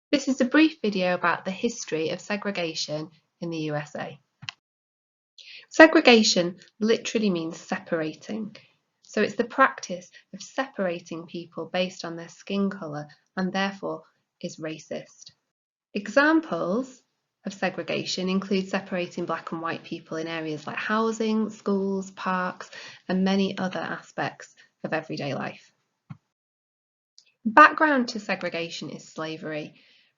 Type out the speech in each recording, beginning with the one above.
This is a brief video about the history of segregation in the USA. Segregation literally means separating. So it's the practice of separating people based on their skin colour and therefore is racist. Examples of segregation include separating black and white people in areas like housing, schools, parks, and many other aspects of everyday life. Background to segregation is slavery.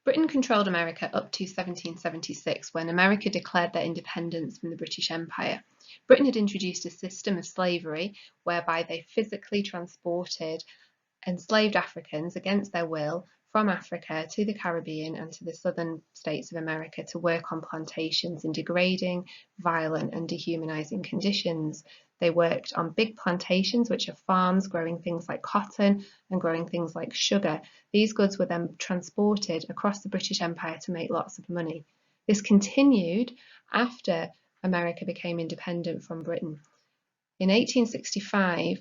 Britain controlled America up to 1776 when America declared their independence from the British Empire. Britain had introduced a system of slavery whereby they physically transported enslaved Africans against their will from Africa to the Caribbean and to the southern states of America to work on plantations in degrading, violent and dehumanizing conditions. They worked on big plantations, which are farms growing things like cotton and growing things like sugar. These goods were then transported across the British Empire to make lots of money. This continued after America became independent from Britain. In 1865,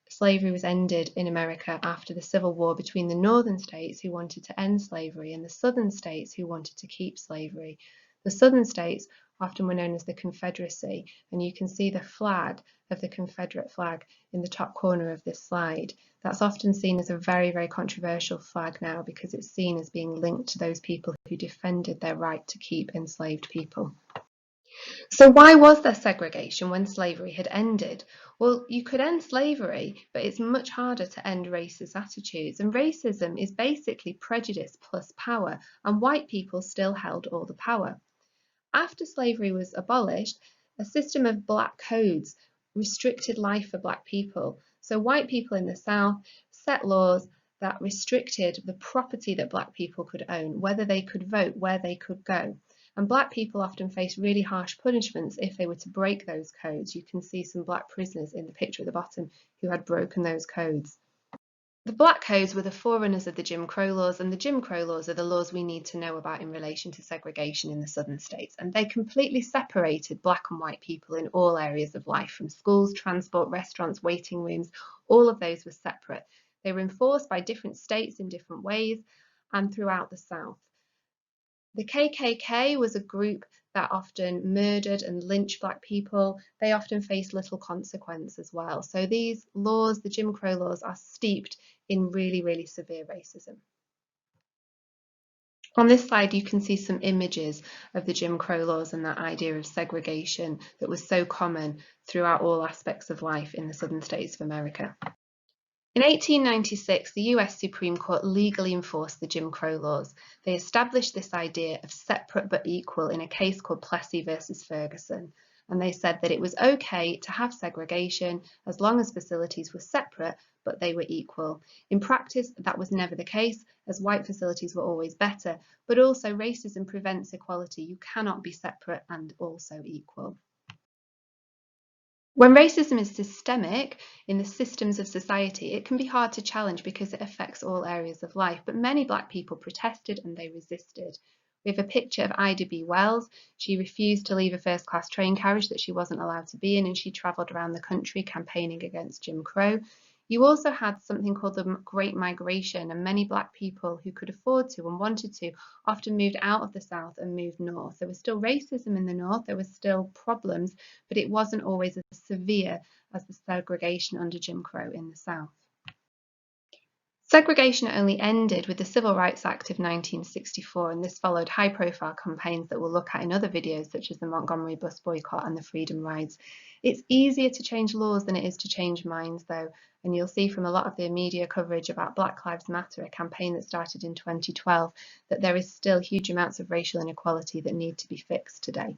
slavery was ended in America after the Civil War between the northern states who wanted to end slavery and the southern states who wanted to keep slavery. The southern states often were known as the Confederacy, and you can see the flag of the Confederate flag in the top corner of this slide. That's often seen as a very, very controversial flag now because it's seen as being linked to those people who defended their right to keep enslaved people. So why was there segregation when slavery had ended? Well, you could end slavery, but it's much harder to end racist attitudes. And racism is basically prejudice plus power, and white people still held all the power. After slavery was abolished, a system of black codes restricted life for black people. So white people in the South set laws that restricted the property that black people could own, whether they could vote, where they could go. And black people often faced really harsh punishments if they were to break those codes. You can see some black prisoners in the picture at the bottom who had broken those codes. The black codes were the forerunners of the Jim Crow laws, and the Jim Crow laws are the laws we need to know about in relation to segregation in the southern states. And they completely separated black and white people in all areas of life, from schools, transport, restaurants, waiting rooms. All of those were separate. They were enforced by different states in different ways and throughout the South. The KKK was a group that often murdered and lynched black people. They often faced little consequence as well. So these laws, the Jim Crow laws, are steeped in really, really severe racism. On this slide, you can see some images of the Jim Crow laws and that idea of segregation that was so common throughout all aspects of life in the southern states of America. In 1896, the US Supreme Court legally enforced the Jim Crow laws. They established this idea of separate but equal in a case called Plessy versus Ferguson. And they said that it was okay to have segregation as long as facilities were separate, but they were equal. In practice, that was never the case, as white facilities were always better, but also racism prevents equality. You cannot be separate and also equal. When racism is systemic in the systems of society, it can be hard to challenge because it affects all areas of life, but many black people protested and they resisted. We have a picture of Ida B. Wells. She refused to leave a first-class train carriage that she wasn't allowed to be in, and she travelled around the country campaigning against Jim Crow. You also had something called the Great Migration, and many black people who could afford to and wanted to often moved out of the South and moved north. There was still racism in the North, there were still problems, but it wasn't always as severe as the segregation under Jim Crow in the South. Segregation only ended with the Civil Rights Act of 1964, and this followed high-profile campaigns that we'll look at in other videos, such as the Montgomery bus boycott and the Freedom Rides. It's easier to change laws than it is to change minds, though, and you'll see from a lot of the media coverage about Black Lives Matter, a campaign that started in 2012, that there is still huge amounts of racial inequality that need to be fixed today.